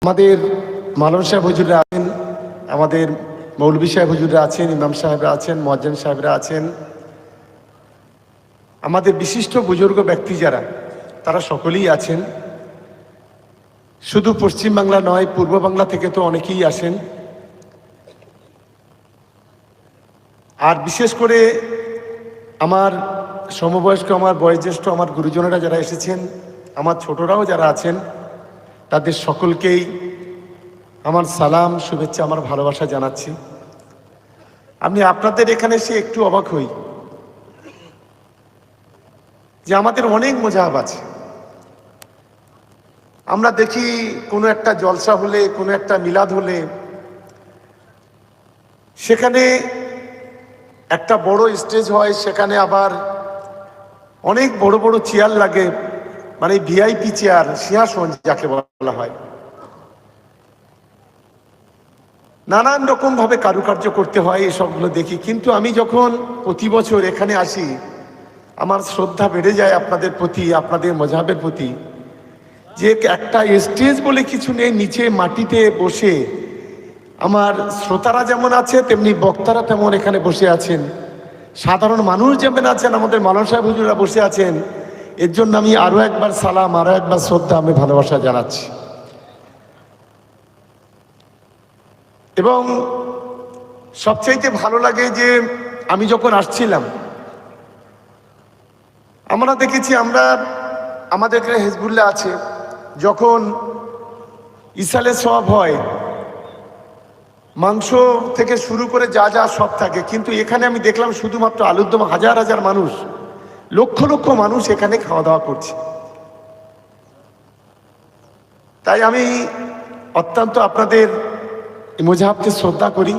আমাদের মাওলানা সাহেব হুজুররা আছেন, আমাদের মৌলভী সাহেব হুজুররা আছেন, ইমাম সাহেবরা আছেন, মুয়াজ্জিন সাহেবরা আছেন, আমাদের বিশিষ্ট বুজুর্গ ব্যক্তি যারা, তারা সকলেই আছেন। শুধু পশ্চিম বাংলা নয়, পূর্ব বাংলা থেকে তো অনেকেই আসেন। আর বিশেষ করে আমার সমবয়স্ক, আমার বয়োজ্যেষ্ঠ, আমার গুরুজনেরা যারা এসেছেন, আমার ছোটরাও যারা আছেন, তাদের সকলকেই আমার সালাম, শুভেচ্ছা, আমার ভালোবাসা জানাচ্ছি। আমি আপনাদের এখানে এসে একটু অবাক হই যে আমাদের অনেক মুজাহাব আছে। আমরা দেখি কোনো একটা জলসা হলে, কোনো একটা মিলাদ হলে, সেখানে একটা বড় স্টেজ হয়, সেখানে আবার অনেক বড় বড় চেয়ার লাগে, মানে ভিআইপি চেয়ার, সিংহাসন যাকে বলা হয়। নানান রকম ভাবে কারুকার্য করতে হয়, এসবগুলো দেখি। কিন্তু আমি যখন প্রতি বছর এখানে আসি, আমার শ্রদ্ধা বেড়ে যায় আপনাদের প্রতি, আপনাদের মজাবের প্রতি, যে একটা স্টেজ বলে কিছু নেই, নিচে মাটিতে বসে আমার শ্রোতারা যেমন আছে, তেমনি বক্তারা তেমন এখানে বসে আছেন, সাধারণ মানুষ যেমন আছেন, আমাদের মাওলানা সাহেব হুজুররা বসে আছেন। এর জন্য আমি আরো একবার সালাম, আরো একবার শ্রদ্ধা, আমি ভালোবাসা জানাচ্ছি। এবং সবচাইতে ভালো লাগে যে আমি যখন আসছিলাম, আমরা দেখেছি, আমাদের এখানে হিজবুল্লাহ আছে, যখন ইসালে সওয়াব হয়, মাংস থেকে শুরু করে যা যা সব থাকে। কিন্তু এখানে আমি দেখলাম শুধুমাত্র আলুর দম, হাজার হাজার মানুষ, লক্ষ লক্ষ মানুষ এখানে খাওয়া দাওয়া করছে। তাই আমি অত্যন্ত আপনাদের মুজাহাবকে শ্রদ্ধা করি।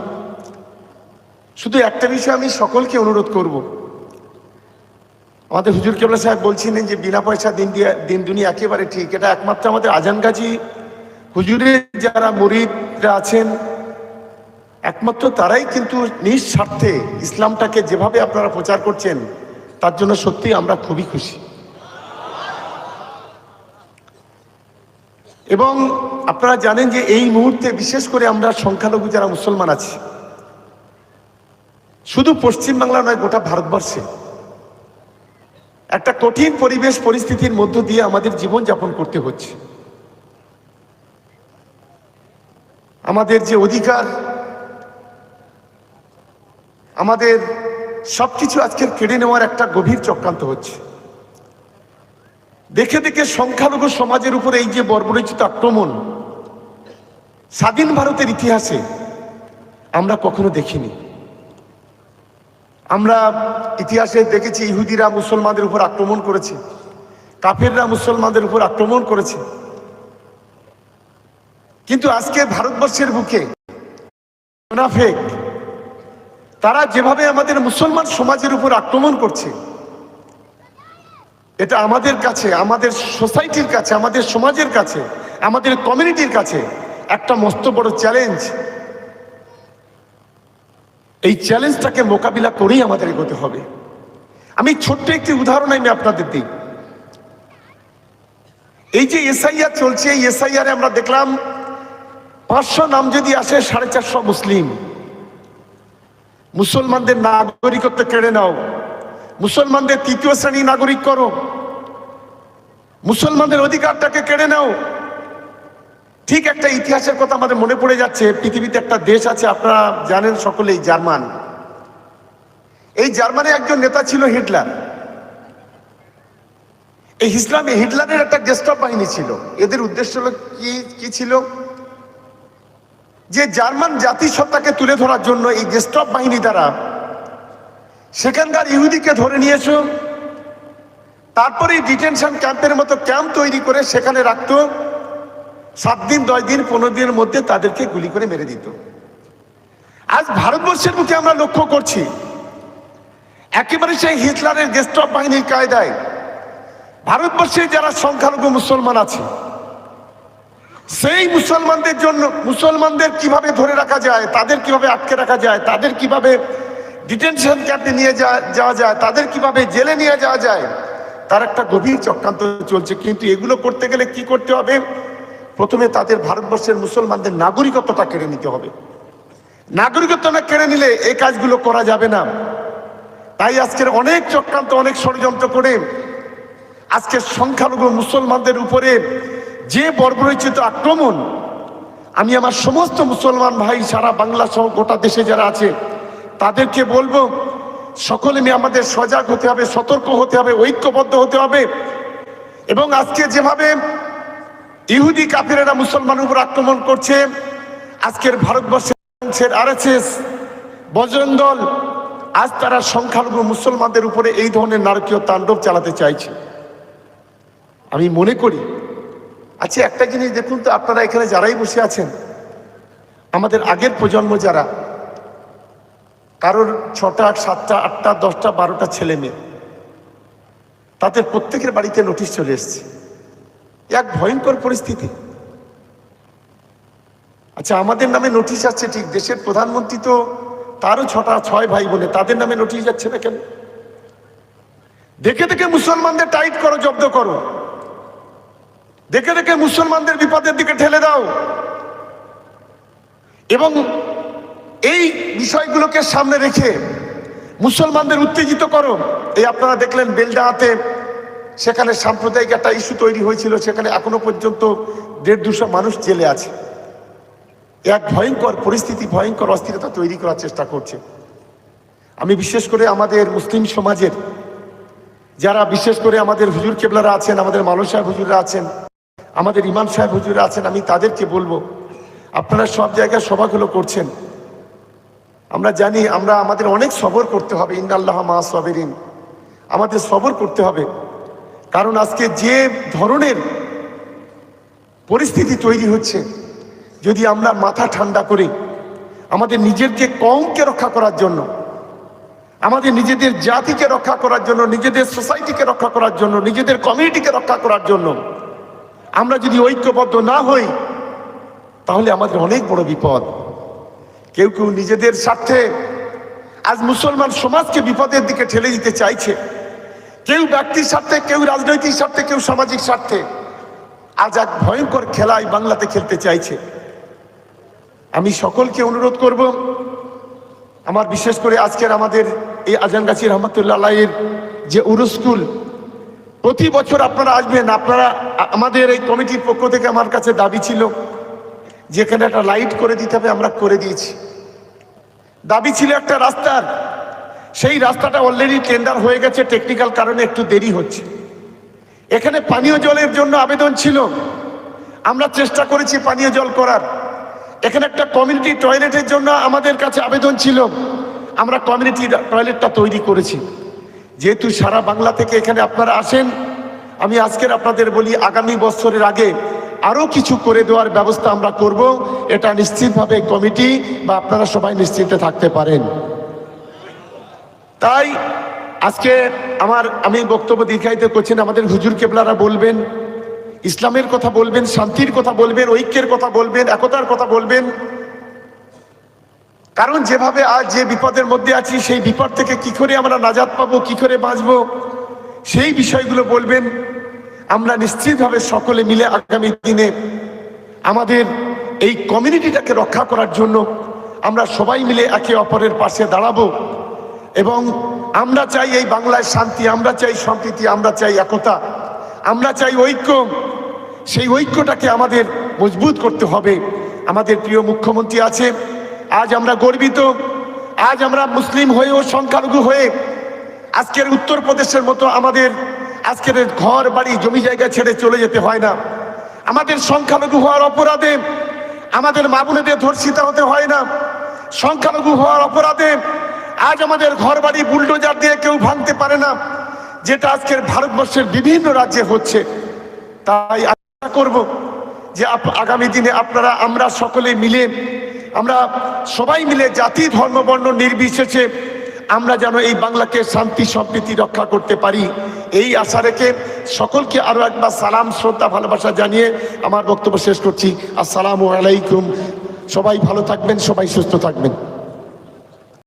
শুধু একটা বিষয় আমি সকলকে অনুরোধ করব, আমাদের হুজুর কেবলা সাহেব বলছিলেন যে বিনা পয়সা দিন দুনিয়া, একেবারে ঠিক। এটা একমাত্র আমাদের আজান গাজী হুজুরের যারা মুরিদরা আছেন, একমাত্র তারাই কিন্তু নিঃস্বার্থে ইসলামটাকে যেভাবে আপনারা প্রচার করছেন, তার জন্য সত্যি আমরা খুবই খুশি। এবং আপনারা জানেন যে এই মুহূর্তে বিশেষ করে আমরা সংখ্যালঘু যারা মুসলমান আছি, শুধু পশ্চিম বাংলা নয়, গোটা ভারতবর্ষে একটা কঠিন পরিবেশ পরিস্থিতির মধ্য দিয়ে আমাদের জীবন যাপন করতে হচ্ছে। আমাদের যে অধিকার, আমাদের সবকিছু আজকের কেড়ে নেওয়ার একটা গভীর চক্রান্ত হচ্ছে। দেখে দেখে সংখ্যালঘু সমাজের উপরে এই যে বর্বরোচিত আক্রমণ, স্বাধীন ভারতের ইতিহাসে আমরা কখনো দেখিনি। আমরা ইতিহাসে দেখেছি ইহুদিরা মুসলমানদের উপর আক্রমণ করেছে, কাফেররা মুসলমানদের উপর আক্রমণ করেছে। কিন্তু আজকে ভারতবর্ষের বুকে মুনাফিক তারা যেভাবে আমাদের মুসলমান সমাজের উপর আক্রমণ করছে, এটা আমাদের কাছে, আমাদের সোসাইটির কাছে, আমাদের সমাজের কাছে, আমাদের কমিউনিটির কাছে একটা মস্ত বড় চ্যালেঞ্জ। এই চ্যালেঞ্জটাকে মোকাবিলা করেই আমাদের এগোতে হবে। আমি ছোট্ট একটি উদাহরণ আমি আপনাদের দিই। এই যে এসআইআর চলছে, এই এসআইআরে আমরা দেখলাম 500 নাম যদি আসে, 450 মুসলিম। মুসলমানদের নাগরিকত্ব কেড়ে নাও, মুসলমানদের তৃতীয় শ্রেণী নাগরিক করো, মুসলমানদের অধিকারটাকে কেড়ে নাও। ঠিক একটা ইতিহাসের কথা আমাদের মনে পড়ে যাচ্ছে। পৃথিবীতে একটা দেশ আছে, আপনারা জানেন সকলেই, জার্মান। এই জার্মানে একজন নেতা ছিল হিটলার। এই হিটলারের একটা গেস্টাপ বাহিনী ছিল। এদের উদ্দেশ্য হলো কি ছিল, যে জার্মান জাতিসত্তাকে তুলে ধরার জন্য এই গেস্টাপ বাহিনী দ্বারা সেখানকার ইহুদিকে ধরে নিয়েছো, তারপরে ডিটেনশন ক্যাম্পের মতো ক্যাম্প তৈরি করে সেখানে রাখতো। 7 দিন, 10 দিন, 15 দিনের মধ্যে তাদেরকে গুলি করে মেরে দিত। আজ ভারতবর্ষের মুখে আমরা লক্ষ্য করছি, একেবারে সেই হিটলারের গেস্টাপ বাহিনীর কায়দায় ভারতবর্ষে যারা সংখ্যালঘু মুসলমান আছে, সেই মুসলমানদের জন্য, মুসলমানদের কিভাবে ধরে রাখা যায়, তাদের কিভাবে আটকে রাখা যায়, তাদের কিভাবে ডিটেনশন ক্যাম্পে নিয়ে যাওয়া যায়, তাদের কিভাবে জেলে নিয়ে যাওয়া যায়, তার একটা গভীর চক্রান্ত চলছে। কিন্তু এগুলো করতে গেলে কি করতে হবে, প্রথমে তাদের ভারতবর্ষের মুসলমানদের নাগরিকত্বটা কেড়ে নিতে হবে। নাগরিকত্বটা কেড়ে নিলে এই কাজগুলো করা যাবে না। তাই আজকের অনেক চক্রান্ত, অনেক ষড়যন্ত্র করে আজকে সংখ্যালঘু মুসলমানদের উপরে যে বর্বরচিত আক্রমণ, আমি আমার সমস্ত মুসলমান ভাই সারা বাংলা সহ গোটা দেশে যারা আছে তাদেরকে বলবো, সকলে মিলে আমাদের সজাগ হতে হবে, সতর্ক হতে হবে, ঐক্যবদ্ধ হতে হবে। এবং আজকে যেভাবে ইহুদি কাফিরেরা মুসলমানের উপর আক্রমণ করছে, আজকের ভারতবর্ষের RSS বজরং দল আজ তারা সংখ্যালঘু মুসলমানদের উপরে এই ধরনের নারকীয় তাণ্ডব চালাতে চাইছে। আমি মনে করি, আচ্ছা একটা জিনিস দেখুন তো, আপনারা এখানে যারাই বসে আছেন, আমাদের আগের প্রজন্ম যারা, কারোর 6টা 7টা 8টা 10টা 12টা ছেলে মেয়ে, তাদের প্রত্যেকের বাড়িতে নোটিশ চলে এসছে। এক ভয়ঙ্কর পরিস্থিতি। আচ্ছা আমাদের নামে নোটিশ আসছে ঠিক, দেশের প্রধানমন্ত্রী তো তারও 6 ভাই বোনে, তাদের নামে নোটিশ যাচ্ছে না কেন? দেখে দেখে মুসলমানদের টাইট করো, জব্দ করো, দেখে দেখে মুসলমানদের বিপদের দিকে ঠেলে দাও। এবং এই বিষয়গুলোকে সামনে রেখে মুসলমানদের উত্তেজিত করো। এই আপনারা দেখলেন বেলডাঙাতে, সেখানে সাম্প্রদায়িক একটা ইস্যু তৈরি হয়েছিল, সেখানে এখনো পর্যন্ত 150-200 মানুষ জেলে আছে। এক ভয়ঙ্কর পরিস্থিতি, ভয়ঙ্কর অস্থিরতা তৈরি করার চেষ্টা করছে। আমি বিশেষ করে আমাদের মুসলিম সমাজের যারা, বিশেষ করে আমাদের হুজুর কেবলারা আছেন, আমাদের মাওলানা সাহেব হুজুররা আছেন, আমাদের ইমাম সাহেব হুজুররা আছেন, আমি তাদেরকে বলবো, আপনারা সব জায়গায় সভাগুলো করছেন, আমরা জানি আমাদের অনেক সবর করতে হবে। ইন্নাল্লাহ মা সাবিরিন, আমাদের সবর করতে হবে। কারণ আজকে যে ধরনের পরিস্থিতি তৈরি হচ্ছে, যদি আমরা মাথা ঠান্ডা করি আমাদের নিজেদের কওমকে রক্ষা করার জন্য, আমাদের নিজেদের জাতিকে রক্ষা করার জন্য, নিজেদের সোসাইটিকে রক্ষা করার জন্য, নিজেদের কমিউনিটিকে রক্ষা করার জন্য আমরা যদি ঐক্যবদ্ধ না হই, তাহলে আমাদের অনেক বড় বিপদ। কেউ কেউ নিজেদের স্বার্থে আজ মুসলমান সমাজকে বিপদের দিকে ঠেলে দিতে চাইছে, কেউ ব্যক্তির স্বার্থে, কেউ রাজনৈতিক স্বার্থে, কেউ সামাজিক স্বার্থে আজ এক ভয়ঙ্কর খেলায় বাংলাতে খেলতে চাইছে। আমি সকলকে অনুরোধ করব, আমার বিশেষ করে আজকের আমাদের এই আজানগাছি রহমতুল্লাহ আলাইহির যে উরুস স্কুল, প্রতি বছর আপনারা আসবেন। আপনারা, আমাদের এই কমিটির পক্ষ থেকে আমার কাছে দাবি ছিল যেখানে একটা লাইট করে দিতে হবে, আমরা করে দিয়েছি। দাবি ছিল একটা রাস্তার, সেই রাস্তাটা অলরেডি টেন্ডার হয়ে গেছে, টেকনিক্যাল কারণে একটু দেরি হচ্ছে। এখানে পানীয় জলের জন্য আবেদন ছিল, আমরা চেষ্টা করেছি পানীয় জল করার। এখানে একটা কমিউনিটি টয়লেটের জন্য আমাদের কাছে আবেদন ছিল, আমরা কমিউনিটি টয়লেটটা তৈরি করেছি। যেহেতু সারা বাংলা থেকে এখানে আপনারা আসেন, আমি আজকের আপনাদের বলি, আগামী বছরের আগে আরো কিছু করে দেওয়ার ব্যবস্থা আমরা করব। এটা নিশ্চিতভাবে কমিটি বা আপনারা সবাই নিশ্চিন্তে থাকতে পারেন। তাই আজকে আমি বক্তব্য দীর্ঘায়িত করছি না, আমাদের হুজুর কেবলারা বলবেন, ইসলামের কথা বলবেন, শান্তির কথা বলবেন, ঐক্যের কথা বলবেন, একতার কথা বলবেন। কারণ যেভাবে আজ যে বিপদের মধ্যে আছি, সেই বিপদ থেকে কি করে আমরা নাজাত পাবো, কি করে বাঁচবো, সেই বিষয়গুলো বলবেন। আমরা নিশ্চিতভাবে সকলে মিলে আগামী দিনে আমাদের এই কমিউনিটিটাকে রক্ষা করার জন্য আমরা সবাই মিলে একে অপরের পাশে দাঁড়াবো। এবং আমরা চাই এই বাংলায় শান্তি, আমরা চাই সম্প্রীতি, আমরা চাই একতা, আমরা চাই ঐক্য। সেই ঐক্যটাকে আমাদের মজবুত করতে হবে। আমাদের প্রিয় মুখ্যমন্ত্রী আছে, আজ আমরা গর্বিত। আজ আমরা মুসলিম হয়েও, সংখ্যালঘু হয়ে আজকের উত্তরপ্রদেশের মতো আমাদের আজকের ঘর বাড়ি জমি জায়গা ছেড়ে চলে যেতে হয় না। আমাদের সংখ্যালঘু হওয়ার অপরাধে আমাদের মা বোনেদের ধর্ষিত হতে হয় না। সংখ্যালঘু হওয়ার অপরাধে আজ আমাদের ঘর বাড়ি বুলডোজার দিয়ে কেউ ভাঙতে পারে না, যেটা আজকের ভারতবর্ষের বিভিন্ন রাজ্যে হচ্ছে। তাই আশা করব যে আগামী দিনে আপনারা, আমরা সকলে মিলে, আমরা সবাই মিলে জাতি ধর্ম বর্ণ নির্বিশেষে আমরা যেন এই বাংলাকে শান্তি সম্প্রীতি রক্ষা করতে পারি, এই আশা রেখে সকলকে আরো একবার সালাম, শ্রদ্ধা, ভালোবাসা জানিয়ে আমার বক্তব্য শেষ করছি। আসসালামু আলাইকুম। সবাই ভালো থাকবেন, সবাই সুস্থ থাকবেন।